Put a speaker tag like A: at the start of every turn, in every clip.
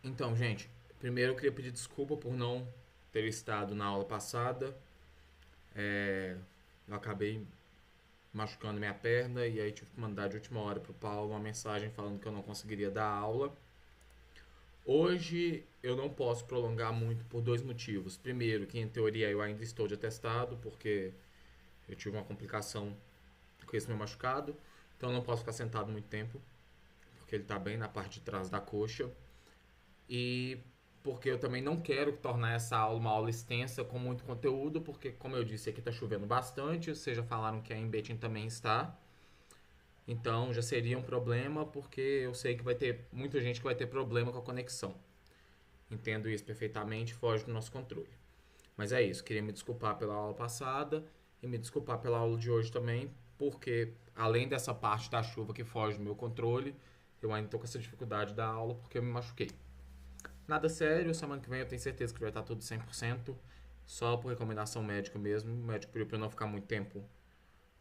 A: Então, gente, primeiro eu queria pedir desculpa por não ter estado na aula passada. Eu acabei machucando minha perna e aí tive que mandar de última hora pro Paulo uma mensagem falando que eu não conseguiria dar aula. Hoje eu não posso prolongar muito por dois motivos. Primeiro, que em teoria eu ainda estou de atestado, porque eu tive uma complicação com esse meu machucado. Então eu não posso ficar sentado muito tempo, porque ele está bem na parte de trás da coxa. E porque eu também não quero tornar essa aula uma aula extensa com muito conteúdo, porque, como eu disse, aqui está chovendo bastante. Vocês já falaram que a em Betim também está. Então já seria um problema, porque eu sei que vai ter muita gente que vai ter problema com a conexão. Entendo isso perfeitamente, foge do nosso controle. Mas é isso, queria me desculpar pela aula passada e me desculpar pela aula de hoje também, porque além dessa parte da chuva que foge do meu controle, eu ainda estou com essa dificuldade da aula porque eu me machuquei. Nada sério, semana que vem eu tenho certeza que vai estar tudo 100%, só por recomendação médica mesmo. O médico pediu para eu não ficar muito tempo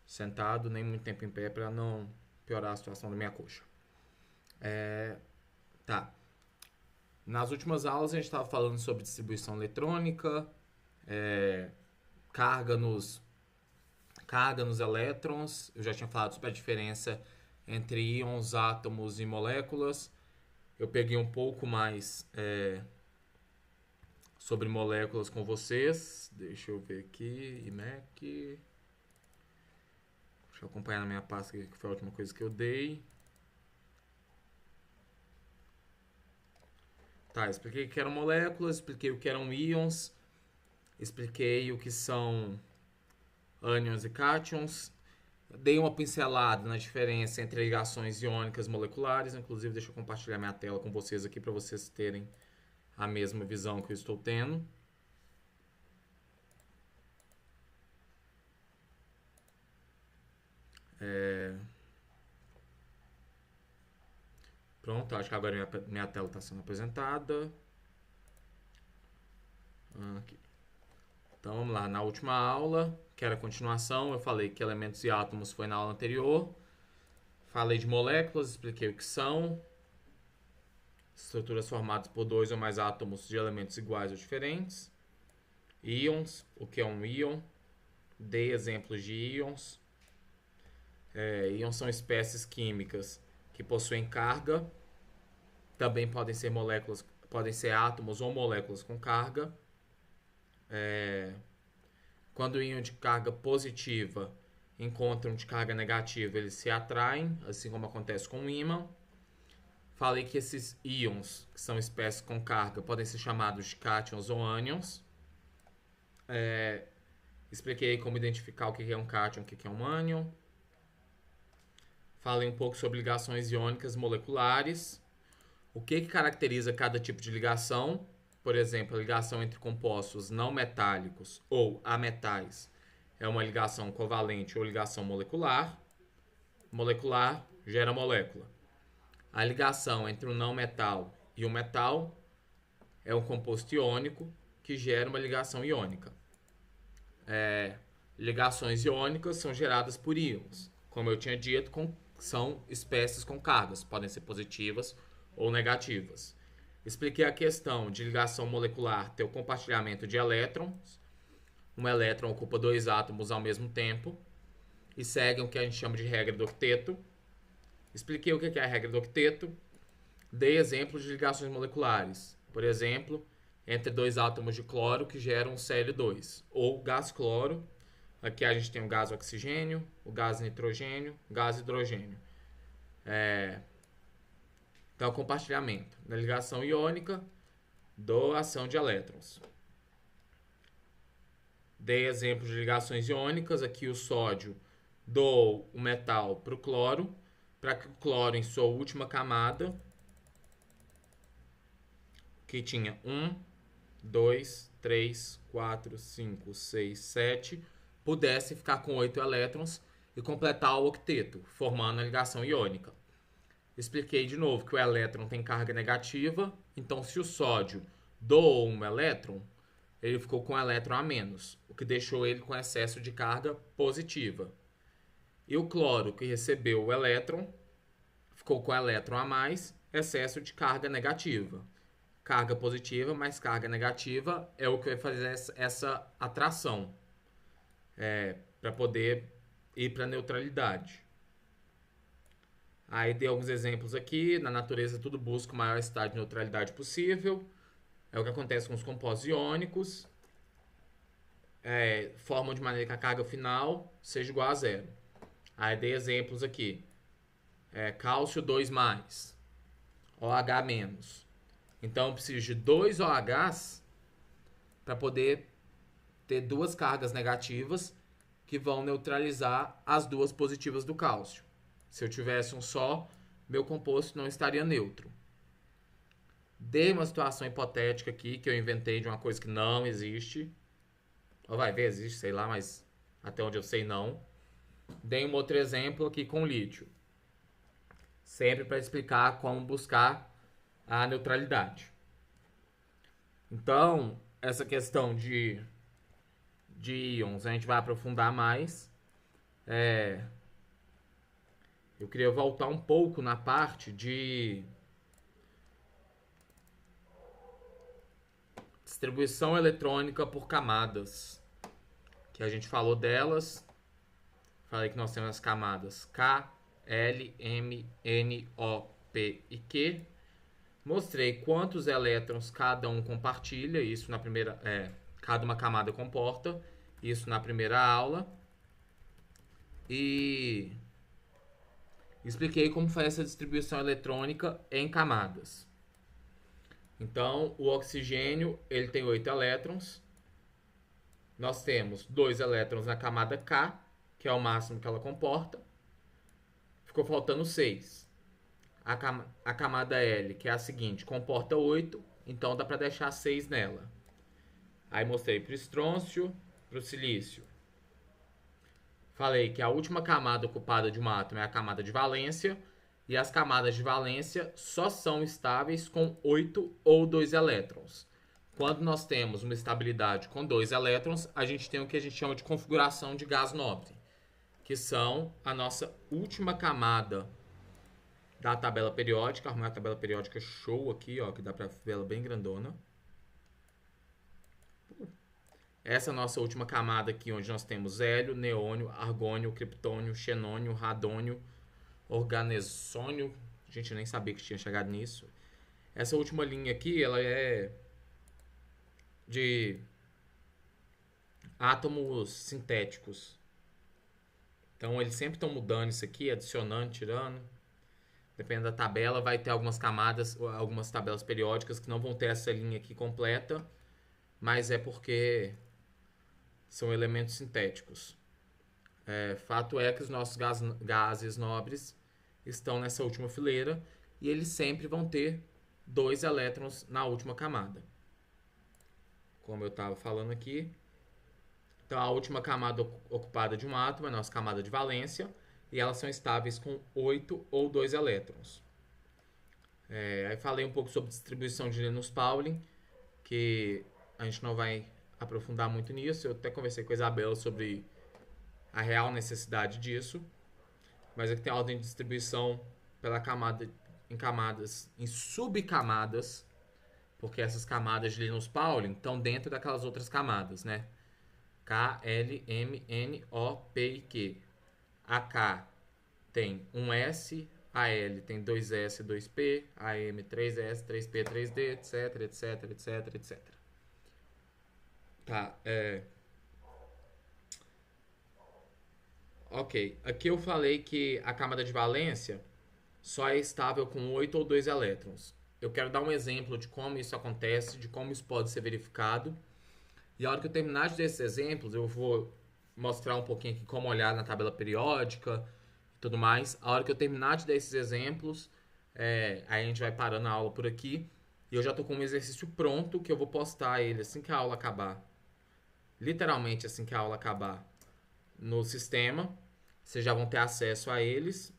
A: sentado, nem muito tempo em pé, para não piorar a situação da minha coxa. Tá. Nas últimas aulas a gente estava falando sobre distribuição eletrônica, é, carga nos carga nos elétrons. Eu já tinha falado sobre a diferença entre íons, átomos e moléculas. Eu peguei um pouco mais sobre moléculas com vocês. Deixa eu ver aqui. IMEC. Deixa eu acompanhar na minha pasta que foi a última coisa que eu dei. Tá, expliquei o que eram moléculas, expliquei o que eram íons, expliquei o que são ânions e cátions. Dei uma pincelada na diferença entre ligações iônicas moleculares. Inclusive, deixa eu compartilhar minha tela com vocês aqui para vocês terem a mesma visão que eu estou tendo. Pronto, acho que agora minha tela está sendo apresentada. Aqui. Então vamos lá, na última aula, que era a continuação, eu falei que elementos e átomos foi na aula anterior. Falei de moléculas, expliquei o que são. Estruturas formadas por dois ou mais átomos de elementos iguais ou diferentes. Íons, o que é um íon. Dei exemplos de íons. Íons são espécies químicas que possuem carga. Também podem ser moléculas, podem ser átomos ou moléculas com carga. Quando o íon de carga positiva encontra um de carga negativa, eles se atraem, assim como acontece com o ímã. Falei que esses íons, que são espécies com carga, podem ser chamados de cátions ou ânions. Expliquei como identificar o que é um cátion e o que é um ânion. Falei um pouco sobre ligações iônicas moleculares. O que caracteriza cada tipo de ligação. Por exemplo, a ligação entre compostos não metálicos ou ametais é uma ligação covalente ou ligação molecular. Molecular gera molécula. A ligação entre um não metal e um metal é um composto iônico que gera uma ligação iônica. Ligações iônicas são geradas por íons. Como eu tinha dito, são espécies com cargas, podem ser positivas ou negativas. Expliquei a questão de ligação molecular ter o compartilhamento de elétrons. Um elétron ocupa dois átomos ao mesmo tempo e segue o que a gente chama de regra do octeto. Expliquei o que é a regra do octeto. Dei exemplos de ligações moleculares. Por exemplo, entre dois átomos de cloro que geram Cl2, ou gás cloro. Aqui a gente tem o gás oxigênio, o gás nitrogênio, o gás hidrogênio. Então, compartilhamento. Na ligação iônica, doação de elétrons. Dei exemplos de ligações iônicas. Aqui o sódio doou o metal para o cloro, para que o cloro, em sua última camada, que tinha 1, 2, 3, 4, 5, 6, 7, pudesse ficar com 8 elétrons e completar o octeto, formando a ligação iônica. Expliquei de novo que o elétron tem carga negativa, então se o sódio doou um elétron, ele ficou com um elétron a menos, o que deixou ele com excesso de carga positiva. E o cloro, que recebeu o elétron, ficou com o elétron a mais excesso de carga negativa. Carga positiva mais carga negativa é o que vai fazer essa atração, para poder ir para a neutralidade. Aí dei alguns exemplos aqui. Na natureza, tudo busca o maior estado de neutralidade possível. É o que acontece com os compostos iônicos. Formam de maneira que a carga final seja igual a zero. Aí dei exemplos aqui. Cálcio 2+, OH-. Então eu preciso de 2 OHs para poder ter duas cargas negativas que vão neutralizar as duas positivas do cálcio. Se eu tivesse um só, meu composto não estaria neutro. Dei uma situação hipotética aqui que eu inventei de uma coisa que não existe. Ou vai ver, existe, sei lá, mas até onde eu sei não. Dei um outro exemplo aqui com lítio. Sempre para explicar como buscar a neutralidade. Então, essa questão de íons, a gente vai aprofundar mais. Eu queria voltar um pouco na parte de distribuição eletrônica por camadas, que a gente falou delas. Falei que nós temos as camadas K, L, M, N, O, P e Q. Mostrei quantos elétrons cada um compartilha, isso na primeira, cada uma camada comporta, isso na primeira aula. E expliquei como foi essa distribuição eletrônica em camadas. Então, o oxigênio, ele tem 8 elétrons. Nós temos 2 elétrons na camada K, que é o máximo que ela comporta. Ficou faltando 6. A camada L, que é a seguinte, comporta 8, então dá para deixar 6 nela. Aí mostrei para o estrôncio, para o silício. Falei que a última camada ocupada de um átomo é a camada de valência, e as camadas de valência só são estáveis com 8 ou 2 elétrons. Quando nós temos uma estabilidade com 2 elétrons, a gente tem o que a gente chama de configuração de gás nobre, que são a nossa última camada da tabela periódica. Arrumar a tabela periódica show aqui, ó, que dá pra ver ela bem grandona. Essa é a nossa última camada aqui, onde nós temos hélio, neônio, argônio, criptônio, xenônio, radônio, organessônio. A gente nem sabia que tinha chegado nisso. Essa última linha aqui, ela é de átomos sintéticos. Então, eles sempre estão mudando isso aqui, adicionando, tirando. Dependendo da tabela, vai ter algumas camadas, algumas tabelas periódicas que não vão ter essa linha aqui completa, mas é porque são elementos sintéticos. Fato é que os nossos gases nobres estão nessa última fileira e eles sempre vão ter 2 elétrons na última camada. Como eu estava falando aqui. Então, a última camada ocupada de um átomo é a nossa camada de valência, e elas são estáveis com 8 ou 2 elétrons. Aí falei um pouco sobre distribuição de Linus-Pauling, que a gente não vai aprofundar muito nisso. Eu até conversei com a Isabela sobre a real necessidade disso. Mas aqui tem a ordem de distribuição pela camada, em subcamadas, porque essas camadas de Linus-Pauling estão dentro daquelas outras camadas, né? K, L, M, N, O, P e Q. A K tem 1S, a L tem 2S, 2P, a M 3S, 3P, 3D, etc, etc, etc, etc. Tá, ok, aqui eu falei que a camada de valência só é estável com 8 ou 2 elétrons. Eu quero dar um exemplo de como isso acontece, de como isso pode ser verificado. E a hora que eu terminar desses exemplos, eu vou mostrar um pouquinho aqui como olhar na tabela periódica e tudo mais. A hora que eu terminar de dar esses exemplos, aí a gente vai parando a aula por aqui. E eu já tô com um exercício pronto que eu vou postar ele assim que a aula acabar. Literalmente assim que a aula acabar no sistema. Vocês já vão ter acesso a eles.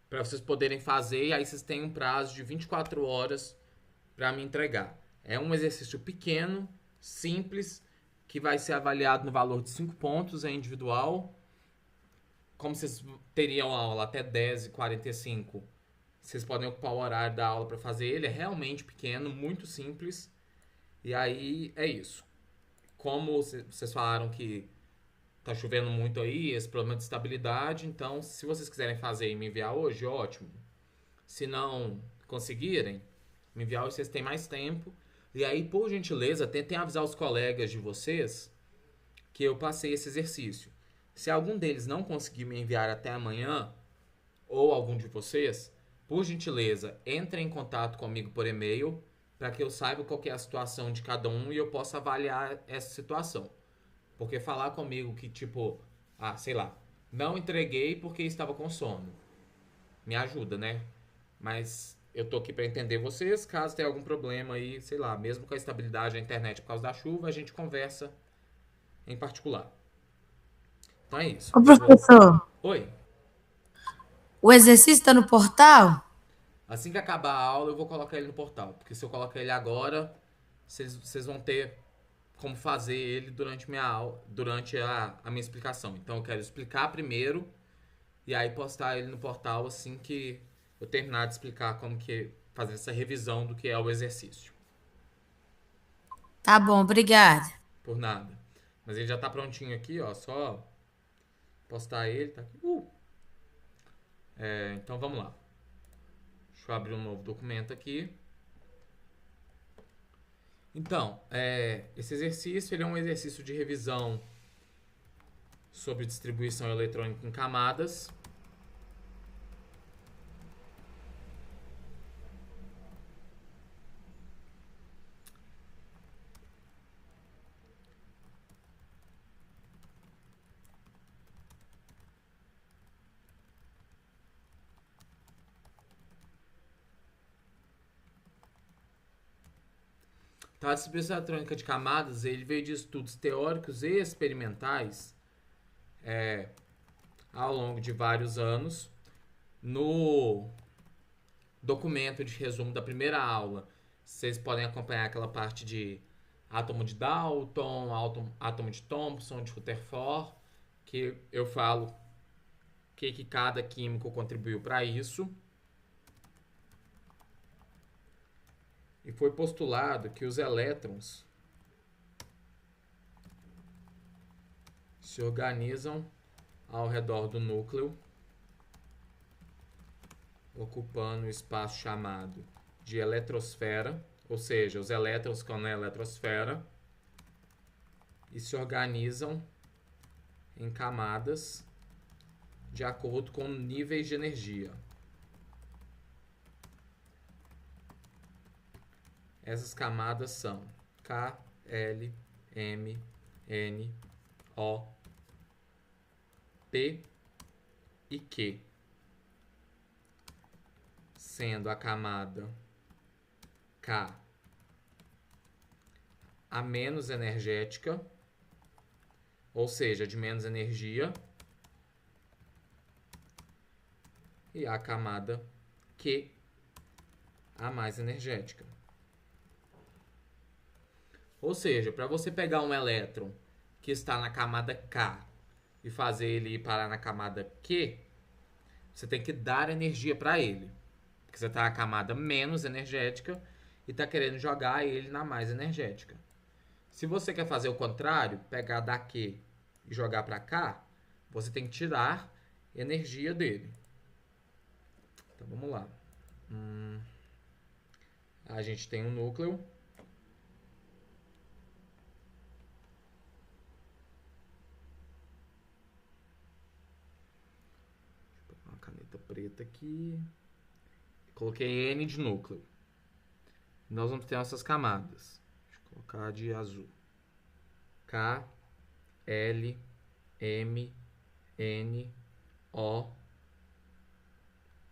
A: Para vocês poderem fazer. E aí vocês têm um prazo de 24 horas para me entregar. É um exercício pequeno, simples, que vai ser avaliado no valor de 5 pontos, é individual. como vocês teriam aula até 10h45, vocês podem ocupar o horário da aula para fazer ele. É realmente pequeno, muito simples. E aí é isso. Como vocês falaram que tá chovendo muito aí, esse problema de estabilidade, então se vocês quiserem fazer e me enviar hoje, ótimo. Se não conseguirem me enviar hoje, vocês têm mais tempo. E aí, por gentileza, tentem avisar os colegas de vocês que eu passei esse exercício. Se algum deles não conseguir me enviar até amanhã, ou algum de vocês, por gentileza, entrem em contato comigo por e-mail para que eu saiba qual que é a situação de cada um e eu possa avaliar essa situação. Porque falar comigo que, tipo, sei lá, não entreguei porque estava com sono, me ajuda, né? Mas eu tô aqui para entender vocês. Caso tenha algum problema aí, sei lá, mesmo com a estabilidade da internet por causa da chuva, a gente conversa em particular. Então é isso.
B: Ô,
A: Eu vou.
B: professor,
A: Oi.
B: o exercício está no portal?
A: Assim que acabar a aula, eu vou colocar ele no portal. Porque se eu colocar ele agora, vocês vão ter como fazer ele durante minha aula, durante a minha explicação. Então eu quero explicar primeiro e aí postar ele no portal assim que eu terminar de explicar como que fazer essa revisão do que é o exercício.
B: Tá bom, obrigada.
A: Por nada. Mas ele já tá prontinho aqui, ó. Só postar ele, tá aqui. Então vamos lá. Deixa eu abrir um novo documento aqui. Então, esse exercício ele é um exercício de revisão sobre distribuição eletrônica em camadas. Então, a distribuição eletrônica de camadas ele veio de estudos teóricos e experimentais ao longo de vários anos. No documento de resumo da primeira aula, vocês podem acompanhar aquela parte de átomo de Dalton, átomo de Thomson, de Rutherford, que eu falo que cada químico contribuiu para isso. E foi postulado que os elétrons se organizam ao redor do núcleo, ocupando o espaço chamado de eletrosfera, ou seja, os elétrons ficam na eletrosfera e se organizam em camadas de acordo com níveis de energia. Essas camadas são K, L, M, N, O, P e Q, sendo a camada K a menos energética, ou seja, de menos energia, e a camada Q a mais energética. Ou seja, para você pegar um elétron que está na camada K e fazer ele ir parar na camada Q, você tem que dar energia para ele. Porque você está na camada menos energética e está querendo jogar ele na mais energética. Se você quer fazer o contrário, pegar da Q e jogar para cá, você tem que tirar energia dele. Então vamos lá. A gente tem um núcleo. Deixa eu pegar uma caneta preta aqui. Coloquei N de núcleo. Nós vamos ter essas camadas. Deixa eu colocar de azul. K, L, M, N, O,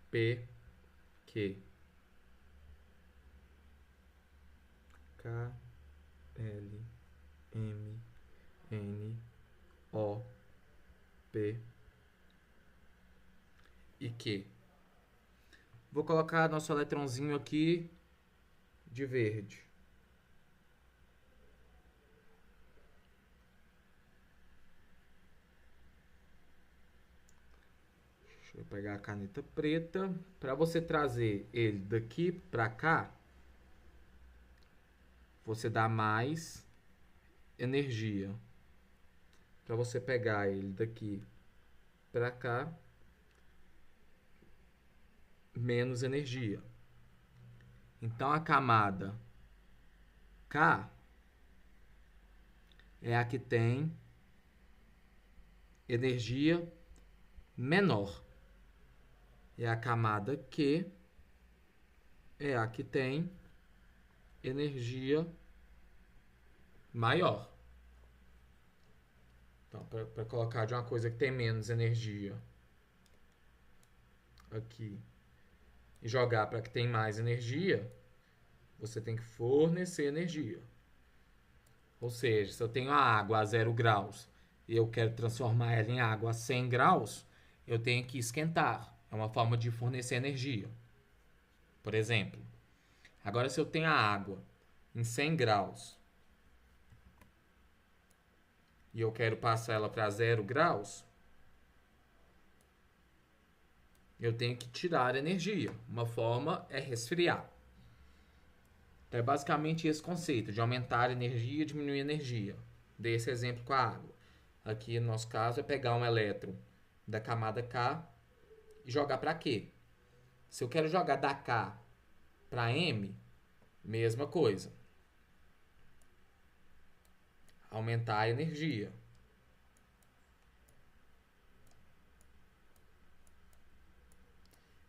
A: P, Q. K, L, M, N, O, P e Q. Vou colocar nosso eletrãozinho aqui de verde. Vou pegar a caneta preta. Para você trazer ele daqui para cá, você dá mais energia. Para você pegar ele daqui para cá, menos energia. Então a camada K é a que tem energia menor. E a camada Q é a que tem energia maior. Então, para colocar de uma coisa que tem menos energia aqui e jogar para que tem mais energia, você tem que fornecer energia. Ou seja, se eu tenho a água a 0 graus e eu quero transformar ela em água a 100 graus, eu tenho que esquentar. É uma forma de fornecer energia. Por exemplo, agora se eu tenho a água em 100 graus e eu quero passar ela para 0 graus, eu tenho que tirar energia. Uma forma é resfriar. Então é basicamente esse conceito de aumentar a energia e diminuir a energia. Dei esse exemplo com a água. Aqui no nosso caso é pegar um elétron da camada K e jogar para Q. Se eu quero jogar da K para M, mesma coisa. Aumentar a energia.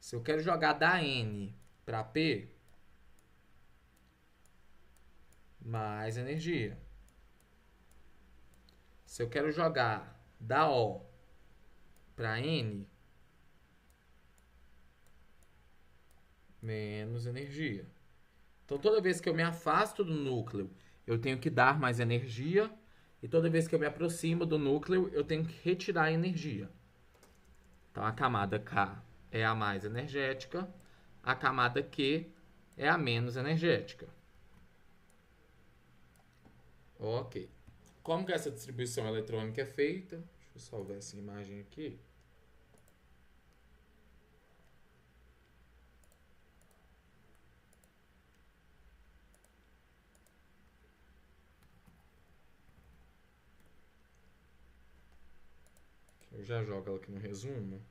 A: Se eu quero jogar da N para P, mais energia. Se eu quero jogar da O para N, menos energia. Então, toda vez que eu me afasto do núcleo, eu tenho que dar mais energia. E toda vez que eu me aproximo do núcleo, eu tenho que retirar energia. Então, a camada K é a mais energética. A camada Q é a menos energética. Ok. Como que essa distribuição eletrônica é feita? Deixa eu salvar essa imagem aqui. Eu já jogo ela aqui no resumo.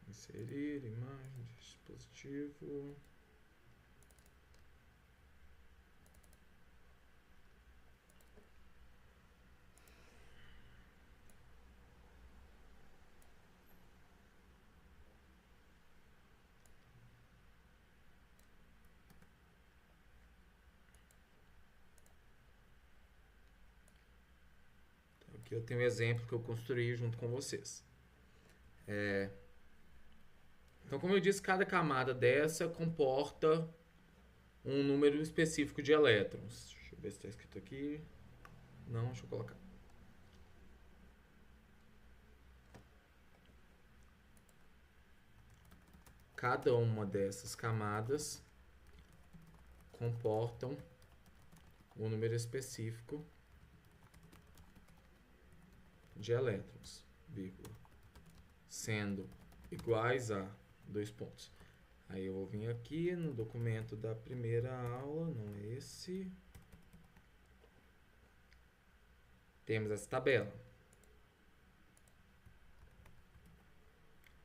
A: Inserir imagem, dispositivo. Aqui eu tenho um exemplo que eu construí junto com vocês. Então, como eu disse, cada camada dessa comporta um número específico de elétrons. Deixa eu ver se está escrito aqui. Não, deixa eu colocar. Cada uma dessas camadas comportam um número específico de elétrons, vírgula, sendo iguais a 2 pontos. Aí eu vou vir aqui no documento da primeira aula, não é esse. Temos essa tabela.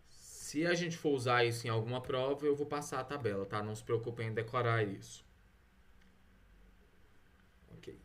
A: Se a gente for usar isso em alguma prova, eu vou passar a tabela, tá? Não se preocupem em decorar isso. Ok.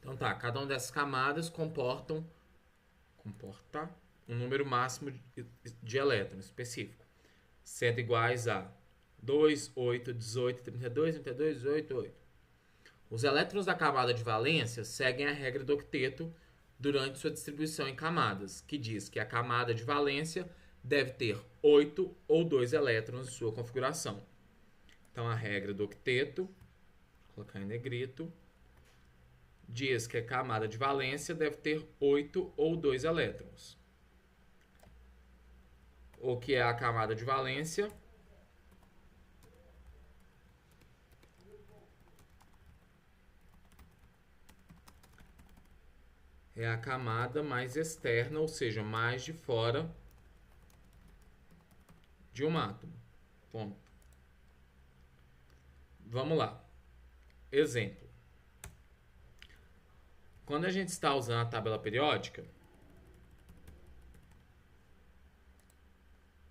A: Então tá, cada uma dessas camadas comporta um número máximo de elétrons específico, sendo iguais a 2, 8, 18, 32, 32, 18, 8. Os elétrons da camada de valência seguem a regra do octeto durante sua distribuição em camadas, que diz que a camada de valência deve ter 8 ou 2 elétrons em sua configuração. Então, a regra do octeto, vou colocar em negrito, diz que a camada de valência deve ter 8 ou 2 elétrons. O que é a camada de valência? É a camada mais externa, ou seja, mais de fora de um átomo. Ponto. Vamos lá. Exemplo. Quando a gente está usando a tabela periódica,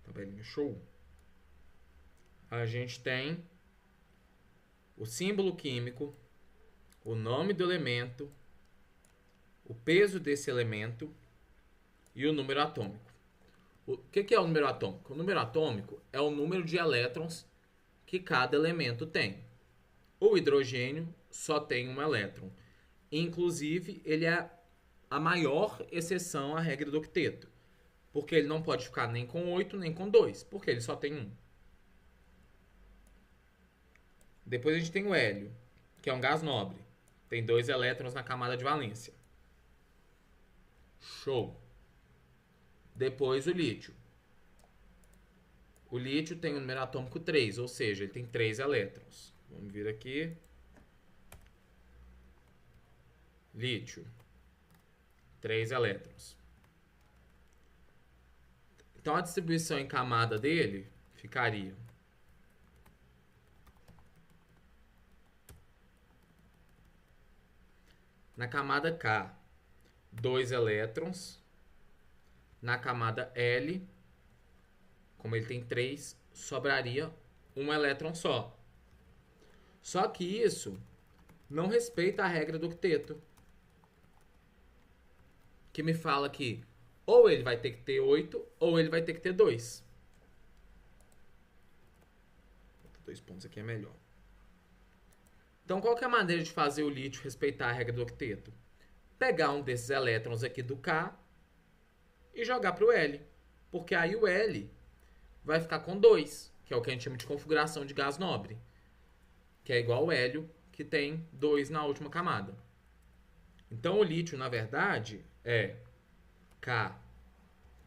A: tabelinha show, a gente tem o símbolo químico, o nome do elemento, o peso desse elemento e o número atômico. O que é o número atômico? O número atômico é o número de elétrons que cada elemento tem. O hidrogênio só tem um elétron. Inclusive, ele é a maior exceção à regra do octeto, porque ele não pode ficar nem com 8 nem com 2, porque ele só tem um. Depois a gente tem o hélio, que é um gás nobre. Tem 2 elétrons na camada de valência. Show. Depois o lítio. O lítio tem um número atômico 3, ou seja, ele tem 3 elétrons. Vamos vir aqui. Lítio. 3 elétrons. Então a distribuição em camada dele ficaria na camada K, 2 elétrons. Na camada L, como ele tem 3, sobraria um elétron só. Só que isso não respeita a regra do octeto, que me fala que ou ele vai ter que ter 8 ou ele vai ter que ter 2. 2 pontos aqui é melhor. Então, qual que é a maneira de fazer o lítio respeitar a regra do octeto? Pegar um desses elétrons aqui do K e jogar para o L. Porque aí o L vai ficar com 2, que é o que a gente chama de configuração de gás nobre, que é igual ao hélio, que tem 2 na última camada. Então, o lítio, na verdade, é K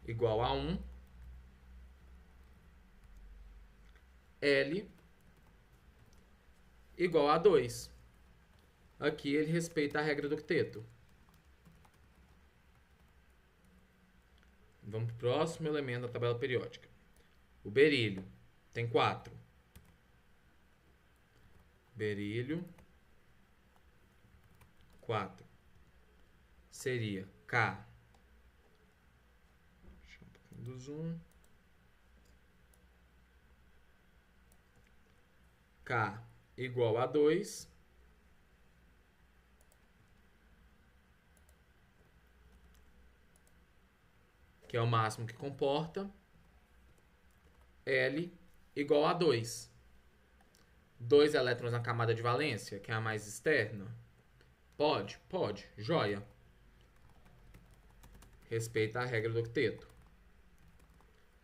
A: igual a 1, L igual a 2. Aqui ele respeita a regra do octeto. Vamos para o próximo elemento da tabela periódica. O berílio tem 4. Berílio 4 seria K. Deixa um pouquinho do zoom. K igual a 2. Que é o máximo que comporta. L igual a 2. 2 elétrons na camada de valência, que é a mais externa. Pode? Pode. Joia. Respeita a regra do octeto.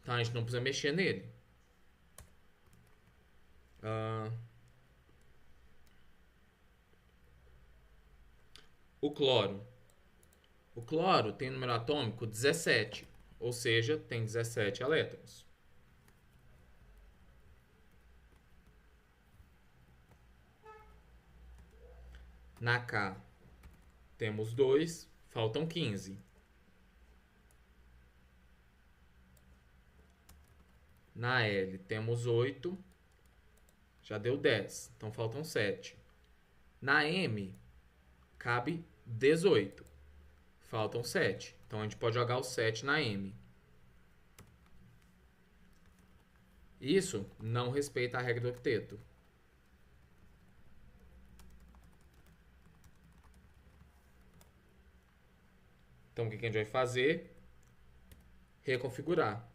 A: Então a gente não precisa mexer nele. O cloro. O cloro tem número atômico 17, ou seja, tem 17 elétrons. Na K temos 2, faltam 15. Na L temos 8, já deu 10, então faltam 7. Na M cabe 18, faltam 7, então a gente pode jogar o 7 na M. Isso não respeita a regra do octeto. Então, o que a gente vai fazer? reconfigurar.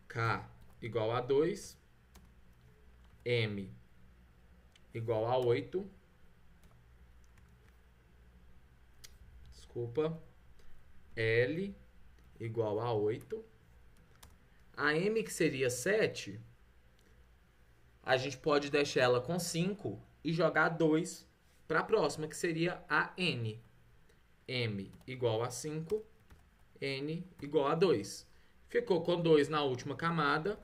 A: K igual a 2, M igual a 8, desculpa, L igual a 8, a M, que seria 7, a gente pode deixar ela com 5 e jogar 2 para a próxima, que seria a N. M igual a 5, N igual a 2. Ficou com 2 na última camada,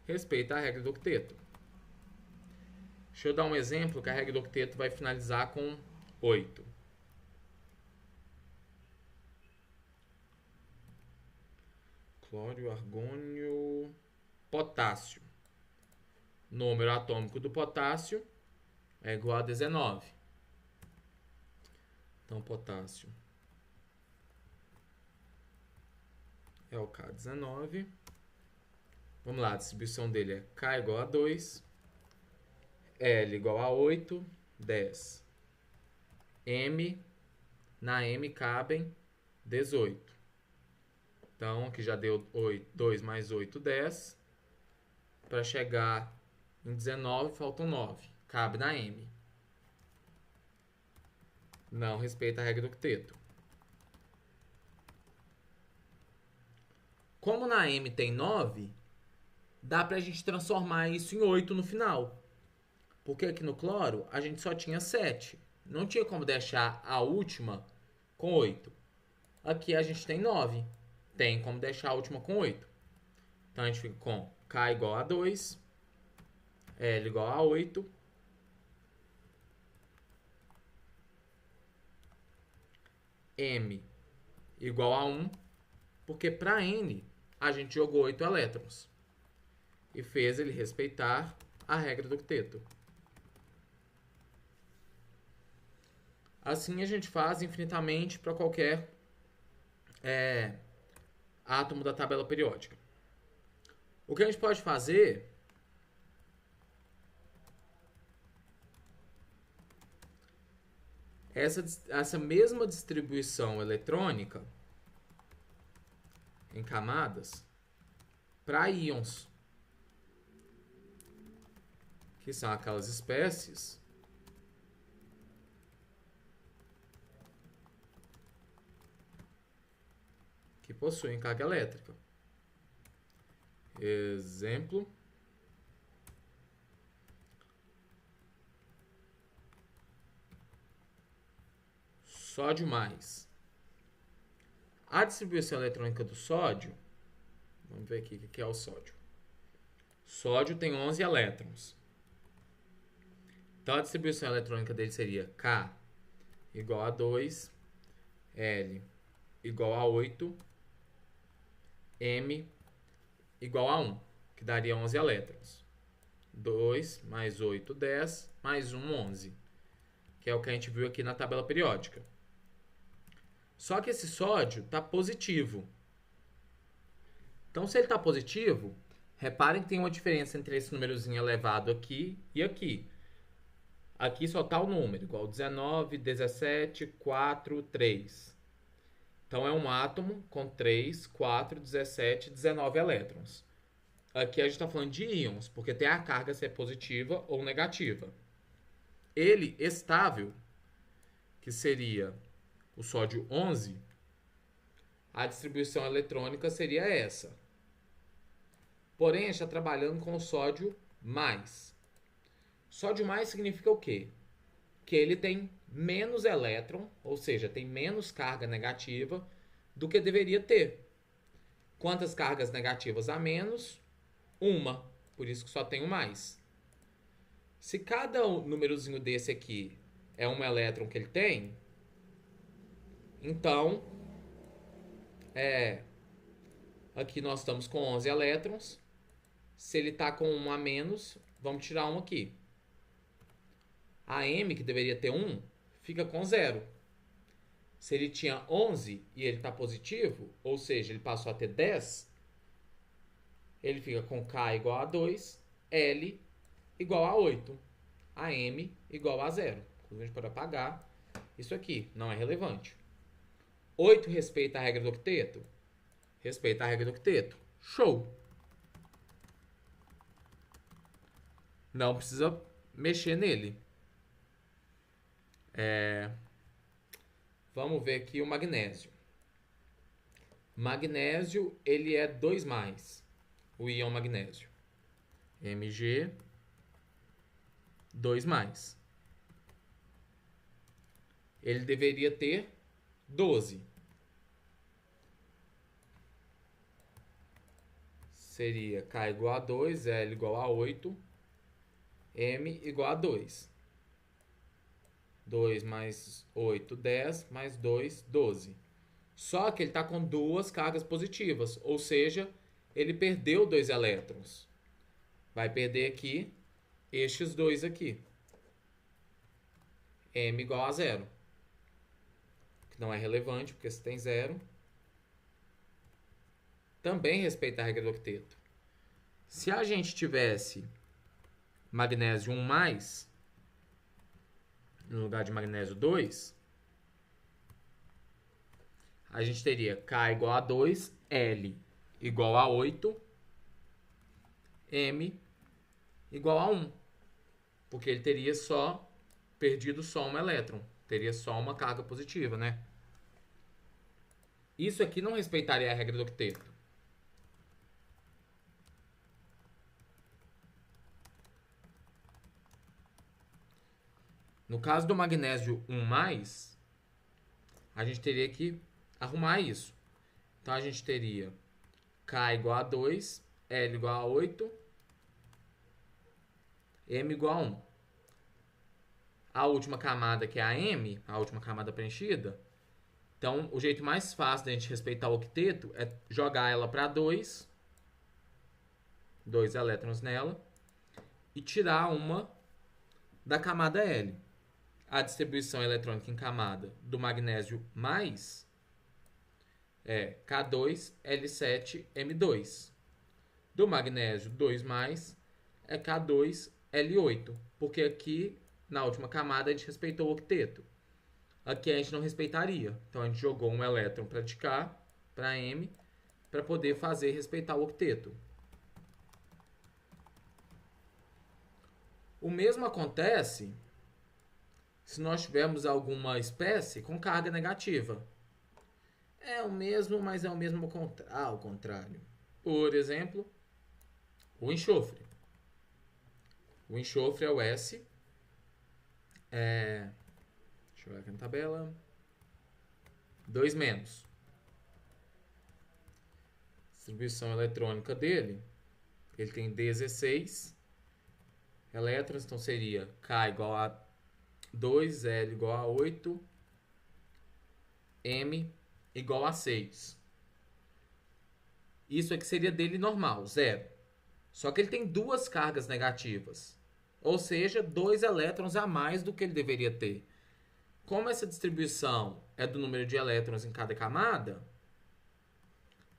A: respeita a regra do octeto. Deixa eu dar um exemplo que a regra do octeto vai finalizar com 8. Clório, argônio, potássio. Número atômico do potássio é igual a 19. Então, potássio é o K19. Vamos lá, a distribuição dele é K igual a 2, L igual a 8, 10. M, na M cabem 18. Então, aqui já deu 2 mais 8, 10. Para chegar em 19, faltam 9. Cabe na M. Não respeita a regra do octeto. Como na M tem 9, dá pra gente transformar isso em 8 no final. Porque aqui no cloro a gente só tinha 7. Não tinha como deixar a última com 8. Aqui a gente tem 9. Tem como deixar a última com 8. Então a gente fica com K igual a 2, L igual a 8, M igual a 1, porque para N a gente jogou 8 elétrons e fez ele respeitar a regra do octeto. Assim a gente faz infinitamente para qualquer átomo da tabela periódica. O que a gente pode fazer é essa mesma distribuição eletrônica em camadas para íons, que são aquelas espécies que possuem carga elétrica. Exemplo: sódio mais. A distribuição eletrônica do sódio, vamos ver aqui o que é o sódio. Sódio tem 11 elétrons. Então a distribuição eletrônica dele seria K igual a 2, L igual a 8, M igual a 1, que daria 11 elétrons. 2 mais 8, 10, mais 1, 11, que é o que a gente viu aqui na tabela periódica. Só que esse sódio está positivo. Então, se ele está positivo, reparem que tem uma diferença entre esse númerozinho elevado aqui e aqui. Aqui só está o número, igual 19, 17, 4, 3. Então, é um átomo com 3, 4, 17, 19 elétrons. Aqui a gente está falando de íons, porque tem a carga ser positiva ou negativa. Ele estável, que seria o sódio 11, a distribuição eletrônica seria essa. Porém, a gente está trabalhando com o sódio mais. Sódio mais significa o quê? Que ele tem menos elétron, ou seja, tem menos carga negativa do que deveria ter. Quantas cargas negativas a menos? Uma. Por isso que só tem o mais. Se cada númerozinho desse aqui é um elétron que ele tem, então, aqui nós estamos com 11 elétrons. Se ele está com 1 a menos, vamos tirar 1 aqui. A M, que deveria ter 1, fica com 0. Se ele tinha 11 e ele está positivo, ou seja, ele passou a ter 10, ele fica com K igual a 2, L igual a 8, a M igual a 0. Inclusive, a gente pode apagar isso aqui, não é relevante. 8 respeita a regra do octeto? respeita a regra do octeto. Show! Não precisa mexer nele. Vamos ver aqui o magnésio. Magnésio, ele é 2+, o íon magnésio. Mg, 2+. Ele deveria ter 12. Seria K igual a 2, L igual a 8, M igual a 2. 2 mais 8, 10, mais 2, 12. Só que ele está com duas cargas positivas, ou seja, ele perdeu 2 elétrons. Vai perder aqui estes 2 aqui. M igual a 0. Que não é relevante, porque se tem 0. Também respeita a regra do octeto. Se a gente tivesse magnésio 1+, no lugar de magnésio 2, a gente teria K igual a 2, L igual a 8, M igual a 1. Porque ele teria só perdido só um elétron. Teria só uma carga positiva, né? Isso aqui não respeitaria a regra do octeto. No caso do magnésio 1+, a gente teria que arrumar isso. Então, a gente teria K igual a 2, L igual a 8, M igual a 1. A última camada, que é a M, a última camada preenchida, então, o jeito mais fácil da gente respeitar o octeto é jogar ela para 2 elétrons nela, e tirar uma da camada L. A distribuição eletrônica em camada do magnésio mais é K2, L7, M2. Do magnésio 2+, é K2, L8. Porque aqui, na última camada, a gente respeitou o octeto. Aqui a gente não respeitaria. Então, a gente jogou um elétron para de K, para M, para poder fazer respeitar o octeto. O mesmo acontece se nós tivermos alguma espécie com carga negativa. É o mesmo, mas é o mesmo ao contrário. Por exemplo, o enxofre. O enxofre é o S. Deixa eu ver aqui na tabela. 2-. Distribuição eletrônica dele. Ele tem 16 elétrons, então seria K igual a 2, L igual a 8, M igual a 6. Isso aqui seria dele normal, 0. Só que ele tem duas cargas negativas. Ou seja, 2 elétrons a mais do que ele deveria ter. Como essa distribuição é do número de elétrons em cada camada,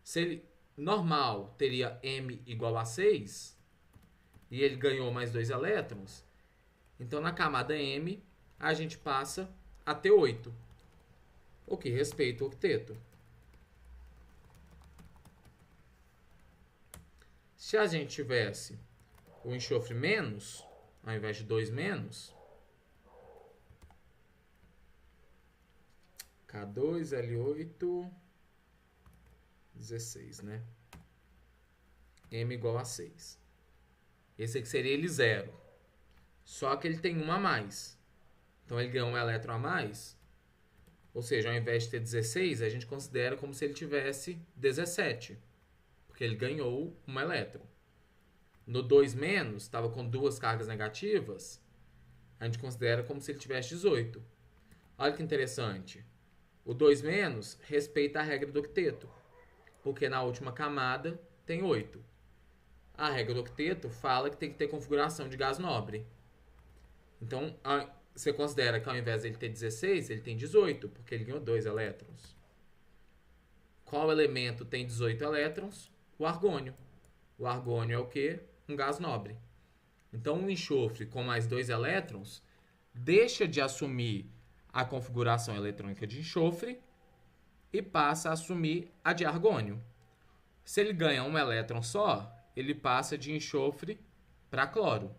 A: se ele normal teria M igual a 6, e ele ganhou mais 2 elétrons, então na camada M a gente passa a ter 8, o que respeita o octeto. Se a gente tivesse o enxofre menos, ao invés de 2-, K2, L8, 16, né? M igual a 6. Esse aqui seria ele 0. Só que ele tem uma a mais. Então, ele ganhou um elétron a mais. Ou seja, ao invés de ter 16, a gente considera como se ele tivesse 17. Porque ele ganhou um elétron. No 2-, estava com duas cargas negativas. A gente considera como se ele tivesse 18. Olha que interessante. O 2- respeita a regra do octeto. Porque na última camada tem 8. A regra do octeto fala que tem que ter configuração de gás nobre. Então, você considera que ao invés de ele ter 16, ele tem 18, porque ele ganhou 2 elétrons. Qual elemento tem 18 elétrons? O argônio. O argônio é o quê? Um gás nobre. Então, o enxofre com mais 2 elétrons deixa de assumir a configuração eletrônica de enxofre e passa a assumir a de argônio. Se ele ganha um elétron só, ele passa de enxofre para cloro.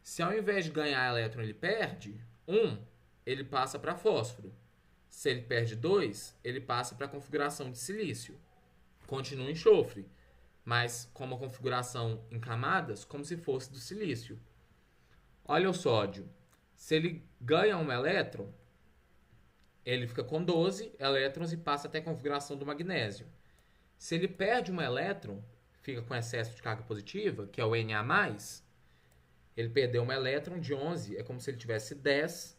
A: Se ao invés de ganhar elétron ele perde um, ele passa para fósforo. Se ele perde dois, ele passa para a configuração de silício. Continua enxofre, mas com uma configuração em camadas, como se fosse do silício. Olha o sódio. Se ele ganha um elétron, ele fica com 12 elétrons e passa até a configuração do magnésio. Se ele perde um elétron, fica com excesso de carga positiva, que é o Na+, ele perdeu um elétron de 11, é como se ele tivesse 10.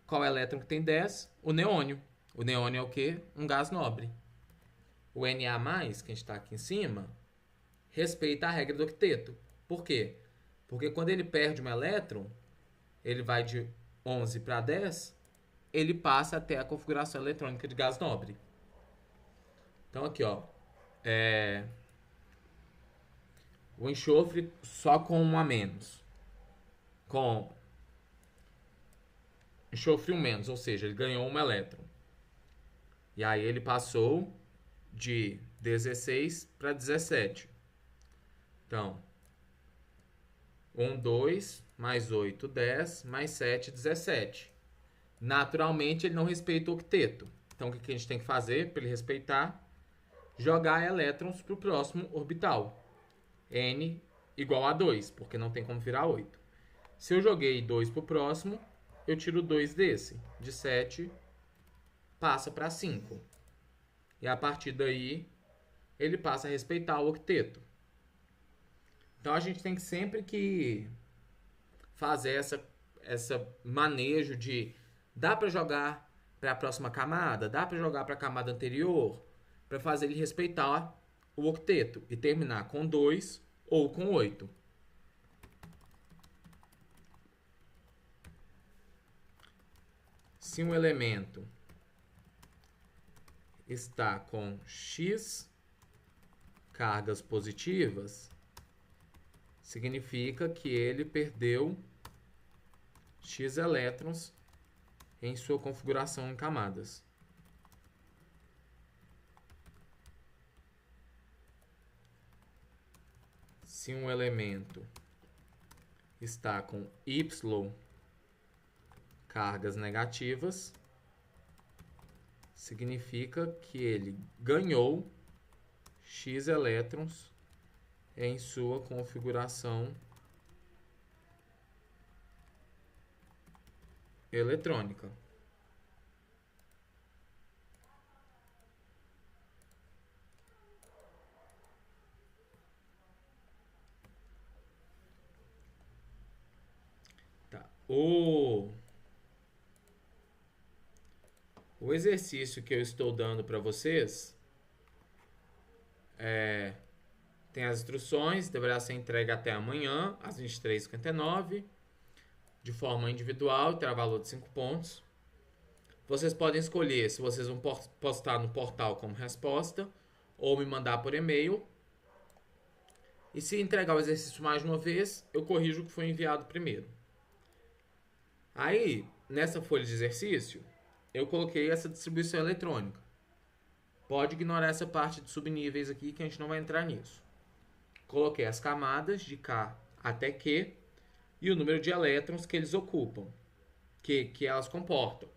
A: Qual é o elétron que tem 10? O neônio. O neônio é o quê? Um gás nobre. O Na+, que a gente está aqui em cima, respeita a regra do octeto. Por quê? Porque quando ele perde um elétron, ele vai de 11 para 10, ele passa até a configuração eletrônica de gás nobre. Então aqui, ó, o enxofre só com um a menos. Com enxofre um menos, ou seja, ele ganhou um elétron. E aí ele passou de 16 para 17. Então, 1, 2, mais 8, 10, mais 7, 17. Naturalmente, ele não respeita o octeto. Então, o que a gente tem que fazer para ele respeitar? Jogar elétrons para o próximo orbital. N igual a 2, porque não tem como virar 8. Se eu joguei 2 para o próximo, eu tiro 2 desse. De 7, passa para 5. E a partir daí, ele passa a respeitar o octeto. Então, a gente tem que sempre que fazer essa manejo de dá para jogar para a próxima camada, dá para jogar para a camada anterior, para fazer ele respeitar o octeto e terminar com 2 ou com 8. Se um elemento está com X cargas positivas, significa que ele perdeu X elétrons em sua configuração em camadas. Se um elemento está com Y cargas negativas, significa que ele ganhou X elétrons em sua configuração eletrônica. Tá. O exercício que eu estou dando para vocês tem as instruções, deverá ser entregue até amanhã, às 23h59, de forma individual, terá valor de 5 pontos. Vocês podem escolher se vocês vão postar no portal como resposta ou me mandar por e-mail. E se entregar o exercício mais de uma vez, eu corrijo o que foi enviado primeiro. Aí, nessa folha de exercício, eu coloquei essa distribuição eletrônica. Pode ignorar essa parte de subníveis aqui, que a gente não vai entrar nisso. Coloquei as camadas de K até Q e o número de elétrons que eles ocupam, que elas comportam.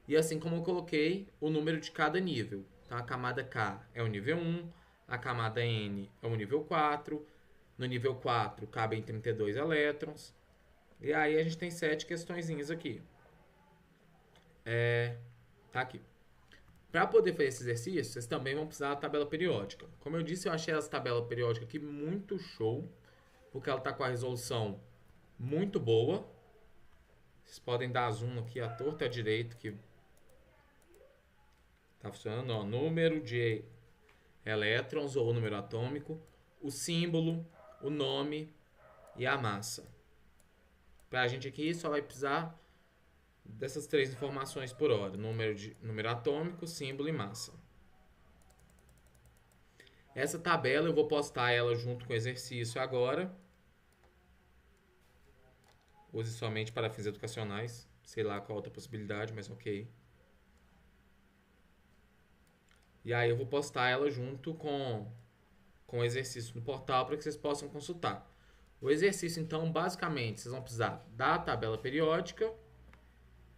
A: E assim como eu coloquei o número de cada nível. Então, a camada K é o nível 1, a camada N é o nível 4, no nível 4 cabem 32 elétrons. E aí a gente tem 7 questõezinhas aqui. Tá aqui. Para poder fazer esse exercício, vocês também vão precisar da tabela periódica. Como eu disse, eu achei essa tabela periódica aqui muito show, porque ela está com a resolução muito boa. Vocês podem dar zoom aqui à torta e à direita, que está funcionando. Ó, número de elétrons ou número atômico, o símbolo, o nome e a massa. Para a gente aqui só vai precisar dessas 3 informações por hora: número atômico, símbolo e massa. Essa tabela eu vou postar ela junto com o exercício agora. Use somente para fins educacionais. Sei lá qual outra possibilidade, mas ok. E aí eu vou postar ela junto com o exercício no portal para que vocês possam consultar. O exercício, então, basicamente, vocês vão precisar da tabela periódica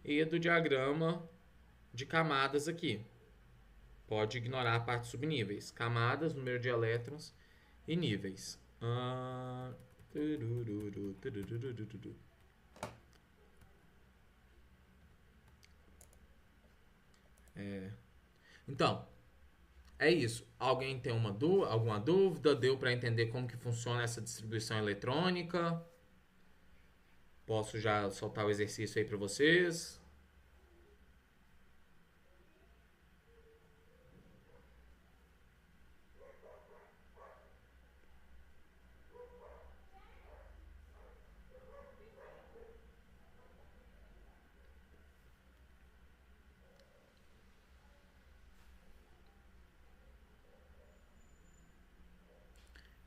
A: e do diagrama de camadas aqui. Pode ignorar a parte subníveis. Camadas, número de elétrons e níveis. Então, é isso. Alguém tem alguma dúvida? Deu para entender como que funciona essa distribuição eletrônica? Posso já soltar o exercício aí para vocês?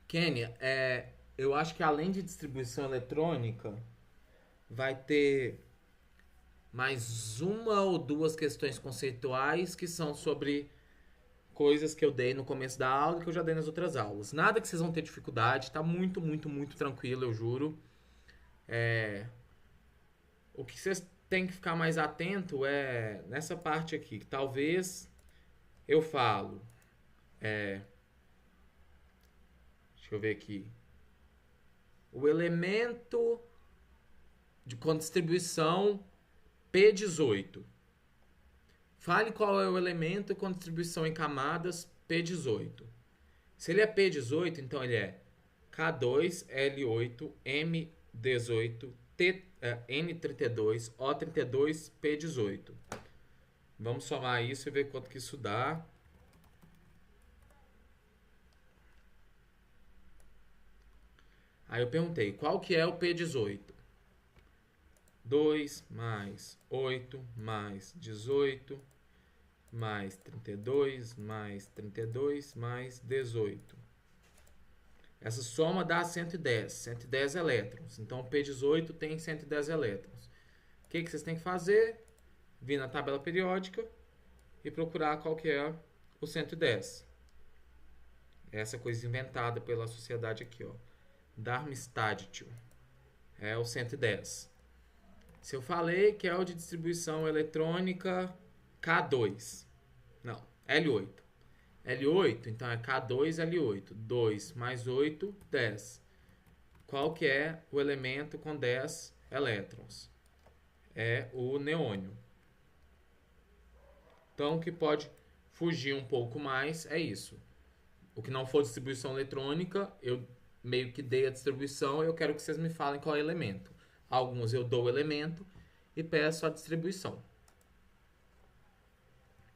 A: Kênia, eu acho que além de distribuição eletrônica, vai ter mais uma ou duas questões conceituais que são sobre coisas que eu dei no começo da aula e que eu já dei nas outras aulas. Nada que vocês vão ter dificuldade, tá muito, muito, muito tranquilo, eu juro. O que vocês têm que ficar mais atento é nessa parte aqui, que talvez eu falo. Deixa eu ver aqui. O elemento com distribuição P18. Fale qual é o elemento com distribuição em camadas P18. Se ele é P18, então ele é K2, L8, M18, N32, O32, P18. Vamos somar isso e ver quanto que isso dá. Aí eu perguntei, qual que é o P18? 2 mais 8 mais 18 mais 32 mais 32 mais 18. Essa soma dá 110 elétrons. Então o P18 tem 110 elétrons. O que vocês têm que fazer? Vir na tabela periódica e procurar qual que é o 110. Essa coisa inventada pela sociedade aqui, ó. Darmstadt. É o 110. Se eu falei que é o de distribuição eletrônica K2. Não, L8. L8, então é K2, L8. 2 mais 8, 10. Qual que é o elemento com 10 elétrons? É o neônio. Então, o que pode fugir um pouco mais é isso. O que não for distribuição eletrônica, eu meio que dei a distribuição e eu quero que vocês me falem qual é o elemento. Alguns eu dou o elemento e peço a distribuição.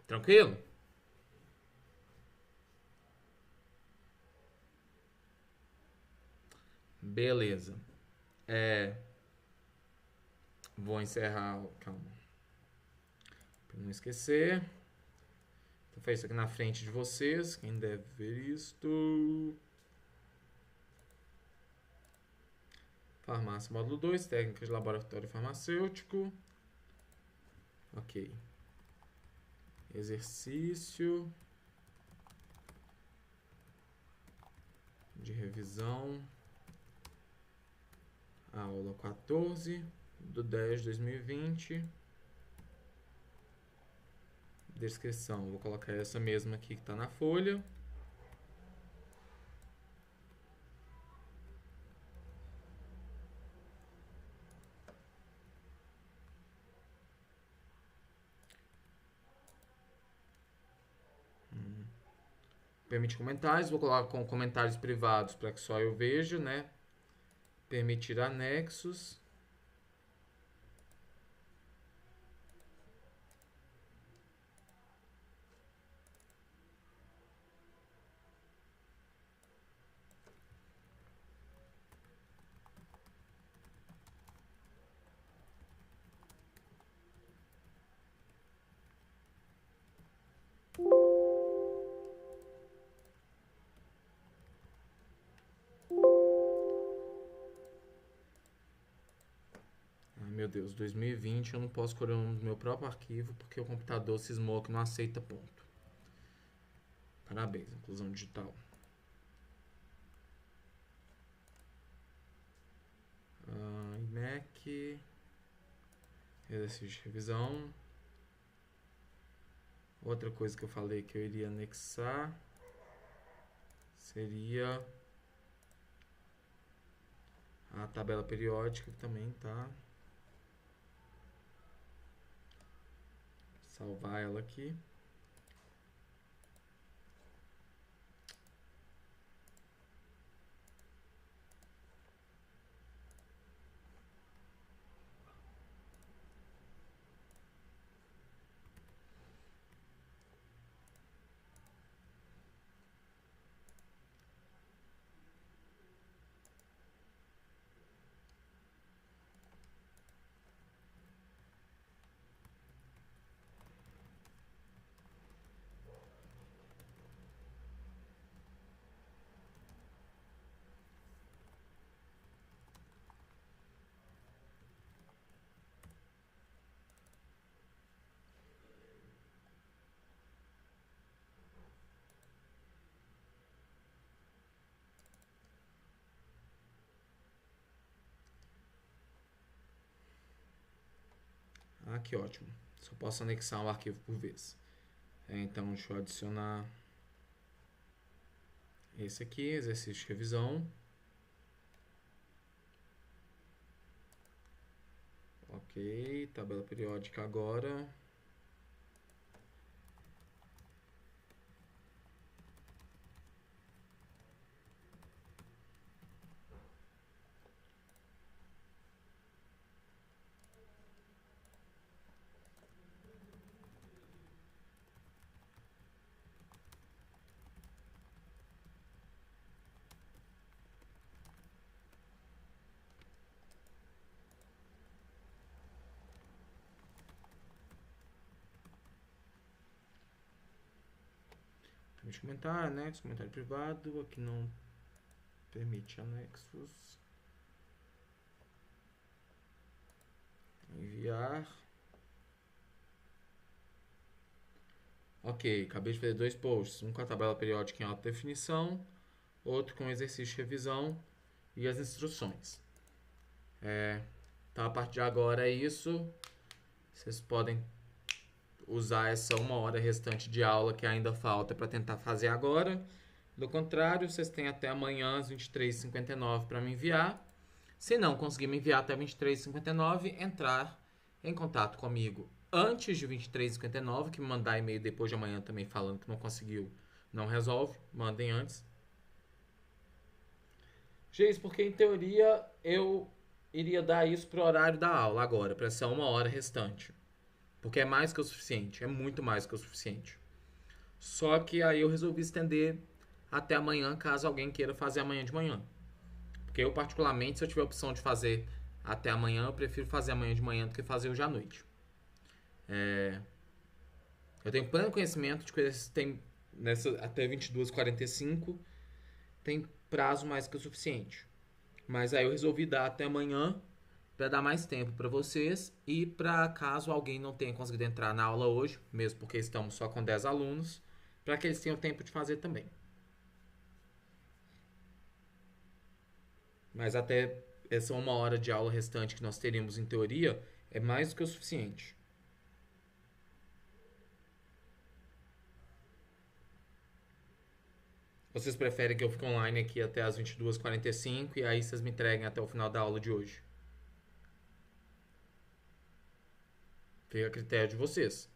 A: Tranquilo? Beleza. Vou encerrar. Calma. Pra não esquecer. Vou fazer isso aqui na frente de vocês. Quem deve ver isto? Farmácia, módulo 2, técnica de laboratório farmacêutico. Ok. Exercício de revisão. Aula 14 do 10 de 2020. Descrição. Vou colocar essa mesma aqui que está na folha. Permite comentários, vou colocar com comentários privados para que só eu veja, né? Permitir anexos. Meu Deus, 2020 eu não posso correr no meu próprio arquivo porque o computador cismou que não aceita ponto. Parabéns, inclusão digital. IMEC. Exercício de revisão. Outra coisa que eu falei que eu iria anexar seria a tabela periódica também, tá? Salvar ela aqui. Ah, que ótimo. Só posso anexar um arquivo por vez. Então, deixa eu adicionar esse aqui, exercício de revisão. Ok, tabela periódica agora. Permite comentário, anexo, comentário privado. Aqui não permite anexos. Enviar. Ok, acabei de fazer 2 posts. Um com a tabela periódica em alta definição, outro com exercício de revisão e as instruções. Então, a partir de agora é isso. Vocês podem usar essa 1 hora restante de aula que ainda falta para tentar fazer agora. Do contrário, vocês têm até amanhã às 23h59 para me enviar. Se não conseguir me enviar até 23h59, entrar em contato comigo antes de 23h59, que me mandar e-mail depois de amanhã também falando que não conseguiu, não resolve, mandem antes. Gente, porque em teoria eu iria dar isso pro horário da aula agora, para essa 1 hora restante. Porque é mais que o suficiente, é muito mais que o suficiente. Só que aí eu resolvi estender até amanhã, caso alguém queira fazer amanhã de manhã. Porque eu, particularmente, se eu tiver a opção de fazer até amanhã, eu prefiro fazer amanhã de manhã do que fazer hoje à noite. Eu tenho pleno conhecimento de que tem até 22h45 tem prazo mais que o suficiente. Mas aí eu resolvi dar até amanhã para dar mais tempo para vocês e para caso alguém não tenha conseguido entrar na aula hoje, mesmo porque estamos só com 10 alunos, para que eles tenham tempo de fazer também. Mas até essa 1 hora de aula restante que nós teríamos em teoria é mais do que o suficiente. Vocês preferem que eu fique online aqui até as 22h45 e aí vocês me entreguem até o final da aula de hoje? Fica a critério de vocês.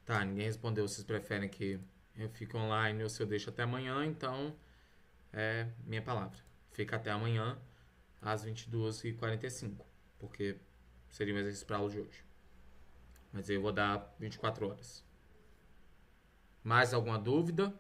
A: Tá, ninguém respondeu. Vocês preferem que eu fique online ou se eu deixo até amanhã, então é minha palavra. Fica até amanhã às 22h45, porque seria um exercício para aula de hoje. Mas eu vou dar 24 horas. Mais alguma dúvida?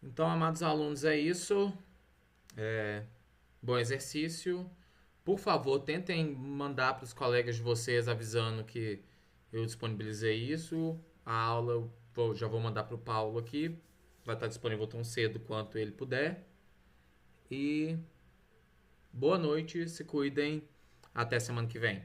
A: Então, amados alunos, é isso. Bom exercício. Por favor, tentem mandar para os colegas de vocês avisando que eu disponibilizei isso. A aula já vou mandar para o Paulo aqui. Vai estar disponível tão cedo quanto ele puder. E boa noite, se cuidem. Até semana que vem.